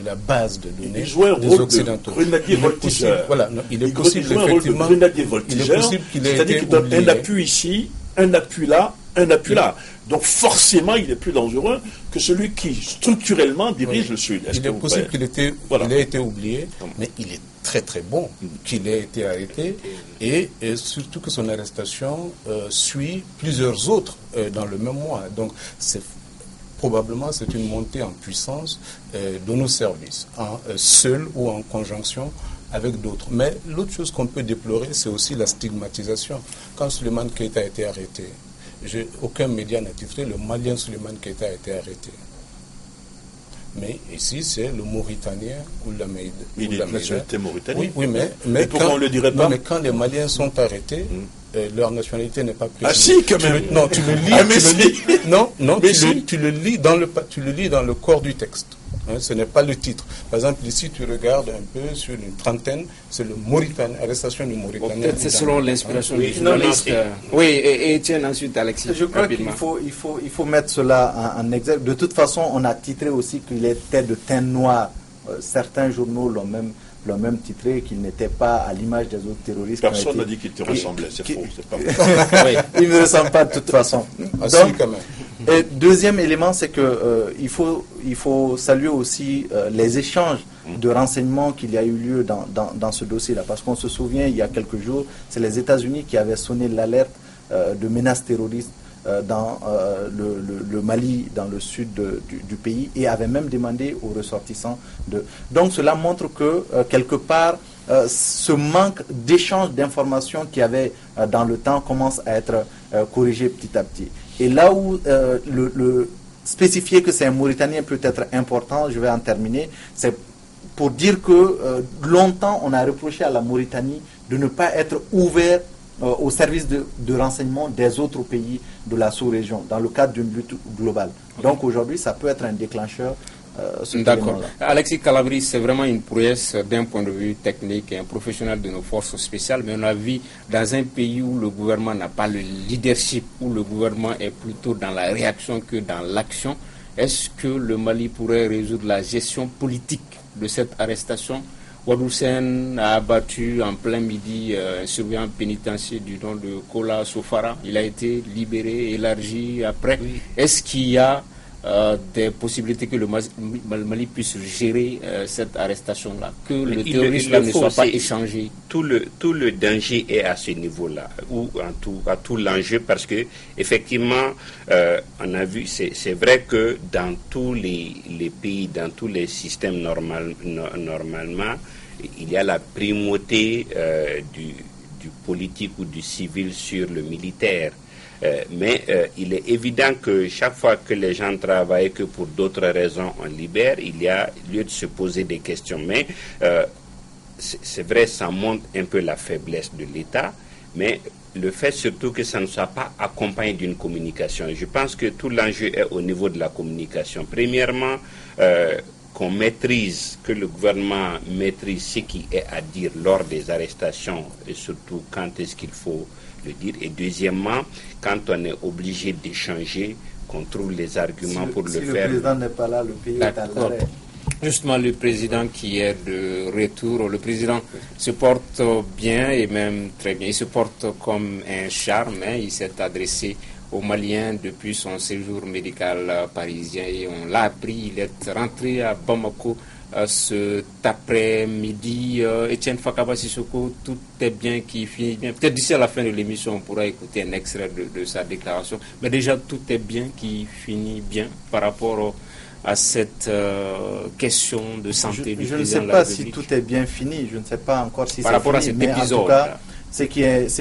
la base de données des Occidentaux. Grenadier voltigeur. Voilà, il est possible effectivement. C'est-à-dire qu'il donne un appui ici, un appui là, un appui là. Donc forcément, il est plus dangereux que celui qui structurellement dirige le Sud. Il est possible qu'il ait été oublié, mais il est très très bon qu'il ait été arrêté et surtout que son arrestation suit plusieurs autres dans le même mois. Donc probablement c'est une montée en puissance de nos services, seul ou en conjonction avec d'autres. Mais l'autre chose qu'on peut déplorer, c'est aussi la stigmatisation. Quand Souleymane Keïta a été arrêté, aucun média n'a titré le Malien Souleymane Keïta a été arrêté. Mais ici, c'est le Mauritanien ou la Maïda. Il est de nationalité mauritanienne. Oui, mais pourquoi on ne le dirait pas? Non, mais quand les Maliens sont arrêtés, leur nationalité n'est pas précisée. Ah si, quand même. Tu le lis. Non, tu le lis dans le corps du texte. Ce n'est pas le titre. Par exemple, ici, tu regardes un peu sur une trentaine, c'est le Mauritanien, arrestation du Mauritanien. Peut-être c'est selon l'inspiration du journaliste. Oui, et Etienne, ensuite Alexis. Je crois qu'il faut mettre cela en exergue. De toute façon, on a titré aussi qu'il était de teint noir. Certains journaux l'ont même titré qu'il n'était pas à l'image des autres terroristes. Personne n'a dit qu'il te ressemblait, c'est faux, c'est pas vrai. Il ne me ressemble pas de toute façon. Donc, quand même. Et deuxième élément, c'est que il faut saluer aussi les échanges de renseignements qu'il y a eu lieu dans ce dossier-là. Parce qu'on se souvient, il y a quelques jours, c'est les États-Unis qui avaient sonné l'alerte de menaces terroristes dans le Mali, dans le sud du pays, et avaient même demandé aux ressortissants de... Donc cela montre que, quelque part, ce manque d'échange d'informations qu'il y avait dans le temps commence à être corrigé petit à petit. Et là où spécifier que c'est un Mauritanien peut être important, je vais en terminer, c'est pour dire que longtemps on a reproché à la Mauritanie de ne pas être ouvert au service de renseignement des autres pays de la sous-région, dans le cadre d'une lutte globale. Donc aujourd'hui, ça peut être un déclencheur. D'accord. Alexis Calabri, c'est vraiment une prouesse d'un point de vue technique et un professionnel de nos forces spéciales, mais on a vu dans un pays où le gouvernement n'a pas le leadership, où le gouvernement est plutôt dans la réaction que dans l'action, est-ce que le Mali pourrait résoudre la gestion politique de cette arrestation? Wadoussen a abattu en plein midi un surveillant pénitentiaire du nom de Kola Sofara. Il a été libéré, élargi après. Oui. Est-ce qu'il y a des possibilités que le Mali puisse gérer cette arrestation-là, que le terrorisme ne soit pas échangé? Tout le danger est à ce niveau-là, ou à tout l'enjeu, parce que effectivement, on a vu, c'est vrai que dans tous les pays, dans tous les systèmes normalement, il y a la primauté du politique ou du civil sur le militaire. Mais il est évident que chaque fois que les gens travaillent, que pour d'autres raisons on libère, il y a lieu de se poser des questions. Mais c'est vrai, ça montre un peu la faiblesse de l'État, mais le fait surtout que ça ne soit pas accompagné d'une communication. Je pense que tout l'enjeu est au niveau de la communication. Premièrement, qu'on maîtrise, que le gouvernement maîtrise ce qui est à dire lors des arrestations et surtout quand est-ce qu'il faut le dire. Et deuxièmement, quand on est obligé d'échanger, qu'on trouve les arguments pour le faire. Si le président n'est pas là, le pays est à l'arrêt. Justement, le président qui est de retour, le président se porte bien et même très bien. Il se porte comme un charme. Il s'est adressé aux Maliens depuis son séjour médical parisien et on l'a appris. Il est rentré à Bamako cet après-midi. Etienne Fakaba Sissoko, tout est bien qui finit bien. Peut-être d'ici à la fin de l'émission, on pourra écouter un extrait de sa déclaration. Mais déjà, tout est bien qui finit bien par rapport à cette question de santé du président de la République. Je ne sais pas si tout est bien fini. Je ne sais pas encore si c'est fini. Par rapport à cet épisode. En tout cas, ce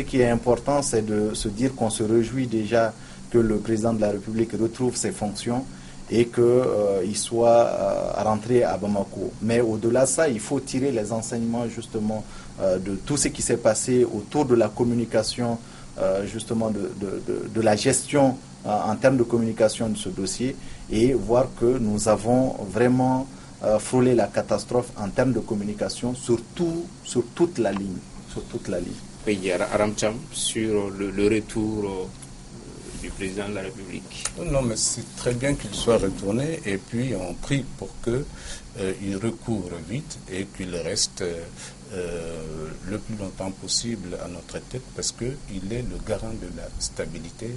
qui est important, c'est de se dire qu'on se réjouit déjà que le président de la République retrouve ses fonctions et qu'il soit rentré à Bamako. Mais au-delà de ça, il faut tirer les enseignements justement de tout ce qui s'est passé autour de la communication, justement de la gestion en termes de communication de ce dossier et voir que nous avons vraiment frôlé la catastrophe en termes de communication sur toute la ligne. Sur toute la ligne. Oui, Aramcham, sur le retour du président de la République. Non, mais c'est très bien qu'il soit retourné et puis on prie pour qu'il recouvre vite et qu'il reste le plus longtemps possible à notre tête parce qu'il est le garant de la stabilité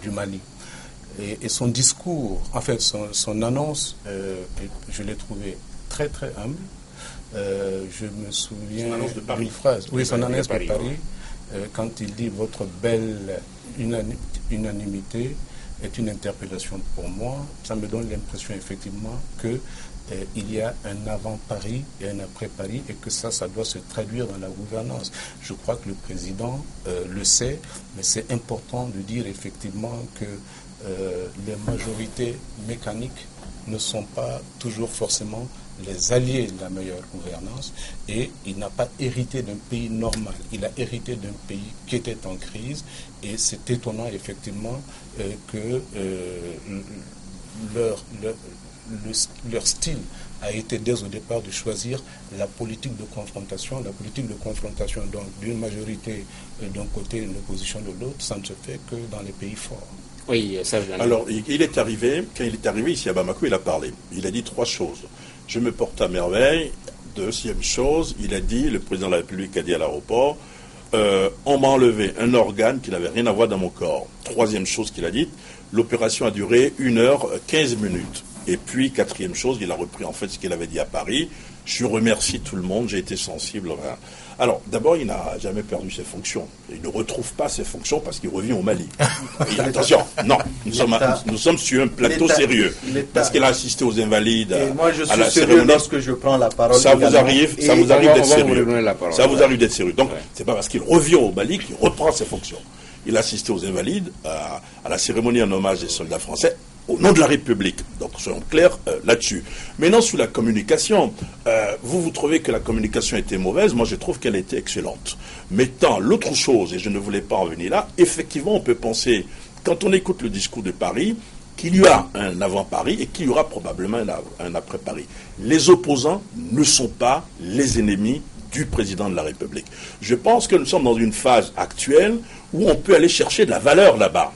du Mali. Et son discours, en fait son annonce, je l'ai trouvé très très humble. Je me souviens d'une phrase, oui, son annonce de Paris, quand il dit « Votre belle unanimité est une interpellation pour moi », ça me donne l'impression effectivement qu'il y a un avant Paris et un après Paris et que ça doit se traduire dans la gouvernance. Je crois que le président le sait, mais c'est important de dire effectivement que les majorités mécaniques ne sont pas toujours forcément les alliés de la meilleure gouvernance et il n'a pas hérité d'un pays normal. Il a hérité d'un pays qui était en crise et c'est étonnant effectivement que leur style a été dès au départ de choisir la politique de confrontation. La politique de confrontation, donc, d'une majorité d'un côté et une opposition de l'autre, ça ne se fait que dans les pays forts. Oui, ça. Alors, il est arrivé, quand il est arrivé ici à Bamako, il a parlé. Il a dit 3 choses. Je me porte à merveille. Deuxième chose, il a dit, le président de la République a dit à l'aéroport, on m'a enlevé un organe qui n'avait rien à voir dans mon corps. Troisième chose qu'il a dit, l'opération a duré 1h15. Et puis, quatrième chose, il a repris en fait ce qu'il avait dit à Paris. Je remercie tout le monde, j'ai été sensible. Alors, d'abord, il n'a jamais perdu ses fonctions. Il ne retrouve pas ses fonctions parce qu'il revient au Mali. Et attention, non, nous sommes sur un plateau sérieux. Parce qu'il a assisté aux Invalides à la cérémonie. Lorsque je prends la parole. Ça vous arrive d'être sérieux. Ça vous arrive d'être sérieux. Donc, c'est pas parce qu'il revient au Mali qu'il reprend ses fonctions. Il a assisté aux Invalides à la cérémonie en hommage des soldats français au nom de la République. Donc, soyons clairs là-dessus. Maintenant, sur la communication, vous trouvez que la communication était mauvaise. Moi, je trouve qu'elle était excellente. Mettant l'autre chose, et je ne voulais pas en venir là, effectivement, on peut penser, quand on écoute le discours de Paris, qu'il y a un avant-Paris et qu'il y aura probablement un après-Paris. Les opposants ne sont pas les ennemis du président de la République. Je pense que nous sommes dans une phase actuelle où on peut aller chercher de la valeur là-bas.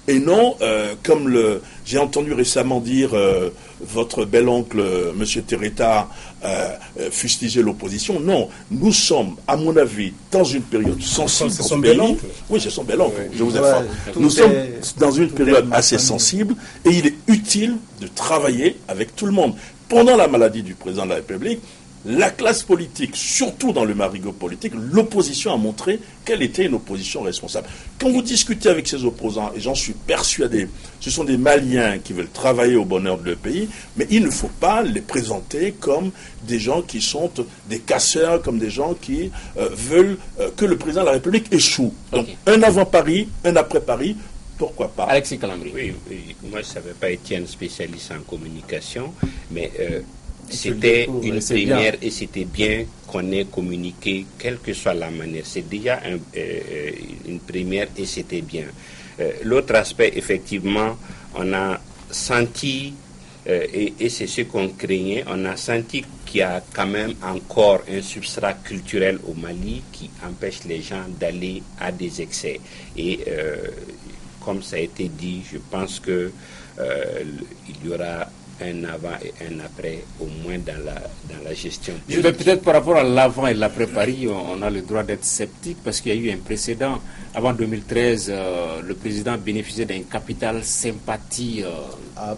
Et non, comme j'ai entendu récemment dire votre bel-oncle, M. Tereta, fustiger l'opposition. Non, nous sommes, à mon avis, dans une période sensible pour ce pays. Oui, c'est son bel-oncle, je vous informe. Nous sommes dans une période assez sensible et il est utile de travailler avec tout le monde. Pendant la maladie du président de la République, la classe politique, surtout dans le marigot politique, l'opposition a montré qu'elle était une opposition responsable. Quand vous discutez avec ces opposants, et j'en suis persuadé, ce sont des Maliens qui veulent travailler au bonheur de leur pays, mais il ne faut pas les présenter comme des gens qui sont des casseurs, comme des gens qui veulent que le président de la République échoue. Donc, un avant Paris, un après Paris, pourquoi pas? Alexis Calambri. Oui, moi je ne savais pas Étienne, spécialiste en communication, mais... c'était une première et c'était bien qu'on ait communiqué, quelle que soit la manière. C'est déjà une première et c'était bien. L'autre aspect, effectivement, on a senti, et c'est ce qu'on craignait, on a senti qu'il y a quand même encore un substrat culturel au Mali qui empêche les gens d'aller à des excès. Et comme ça a été dit, je pense que il y aura un avant et un après, au moins dans la gestion. Peut-être par rapport à l'avant et l'après Paris, on a le droit d'être sceptique parce qu'il y a eu un précédent. Avant 2013, le président bénéficiait d'un capital sympathie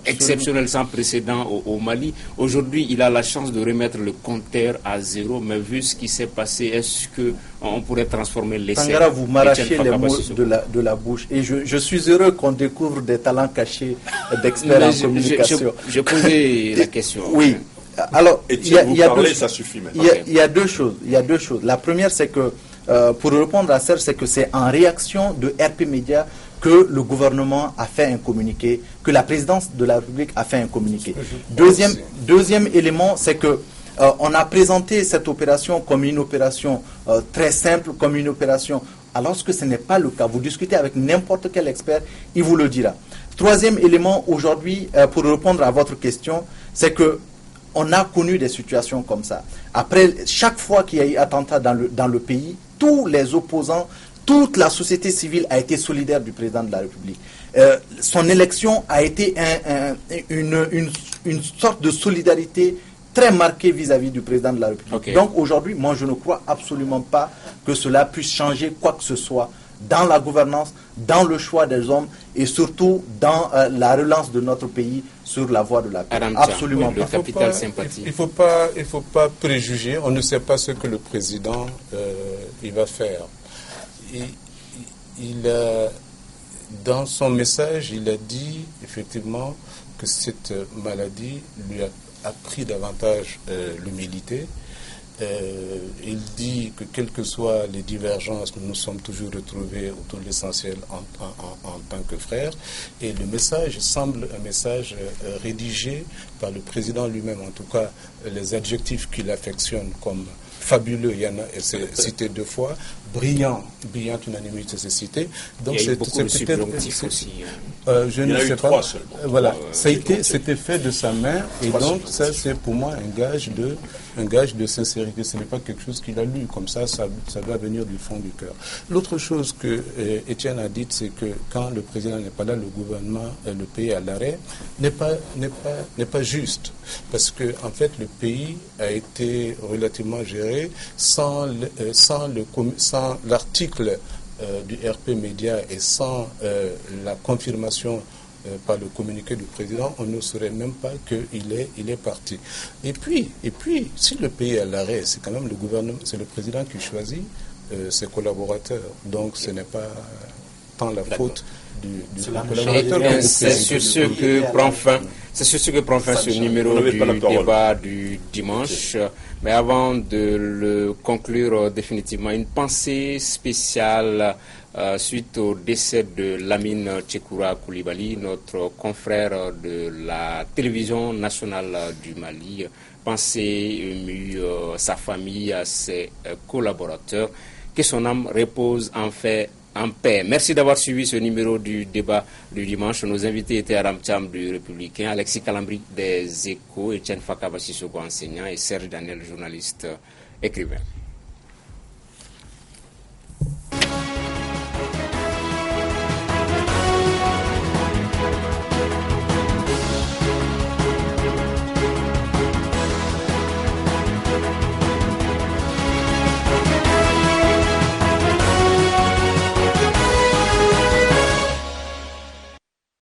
exceptionnel, sans précédent au Mali. Aujourd'hui, il a la chance de remettre le compteur à zéro, mais vu ce qui s'est passé, est-ce qu'on pourrait transformer l'essai? Tangara, vous m'arrachez les mots de la bouche. Et je suis heureux qu'on découvre des talents cachés d'experts en communication. Je posais la question. Oui. Alors, il y a deux choses. La première, c'est que, pour répondre à Serge, c'est que c'est en réaction de RP Média que le gouvernement a fait un communiqué, que la présidence de la République a fait un communiqué. Deuxième élément, c'est que on a présenté cette opération comme une opération très simple, comme une opération, alors que ce n'est pas le cas. Vous discutez avec n'importe quel expert, il vous le dira. Troisième élément, aujourd'hui, pour répondre à votre question, c'est que on a connu des situations comme ça. Après, chaque fois qu'il y a eu attentat dans le pays, tous les opposants, toute la société civile a été solidaire du président de la République. Son élection a été une sorte de solidarité très marquée vis-à-vis du président de la République. Donc aujourd'hui, moi je ne crois absolument pas que cela puisse changer quoi que ce soit dans la gouvernance, dans le choix des hommes et surtout dans la relance de notre pays sur la voie de la paix. Absolument pas. Capital sympathie. Il faut pas préjuger. On ne sait pas ce que le président il va faire. Dans son message, il a dit effectivement que cette maladie lui a appris davantage l'humilité. Il dit que quelles que soient les divergences, nous nous sommes toujours retrouvés autour de l'essentiel en tant que frères. Et le message semble un message rédigé par le président lui-même, en tout cas les adjectifs qu'il affectionne comme fabuleux, il y en a, et c'est cité 2 fois, brillante unanimité, c'est cité. Donc il y a beaucoup de subjonctifs aussi. je ne sais pas. Voilà, c'était fait de sa main, et donc ça c'est pour moi un gage de sincérité. Ce n'est pas quelque chose qu'il a lu comme ça doit venir du fond du cœur. L'autre chose que Étienne a dit, c'est que quand le président n'est pas là, le gouvernement, le pays à l'arrêt, n'est pas juste, parce que en fait le pays a été relativement géré sans l'article du RP Média et sans la confirmation par le communiqué du président, on ne saurait même pas qu'il est parti. Et puis, si le pays est à l'arrêt, c'est quand même le gouvernement, c'est le président qui choisit ses collaborateurs. Donc ce n'est pas tant la faute du collaborateur. C'est sur ce que prend fin ce numéro du débat du dimanche. Mais avant de le conclure définitivement, une pensée spéciale suite au décès de Lamine Tchekoura Koulibaly, notre confrère de la télévision nationale du Mali. Pensée émue sa famille, à ses collaborateurs. Que son âme repose en paix. Merci d'avoir suivi ce numéro du débat du dimanche. Nos invités étaient Aram Cham du Républicain, Alexis Kalambri des Échos, Etienne Fakaba Sissoko, enseignant, et Serge Daniel, journaliste écrivain.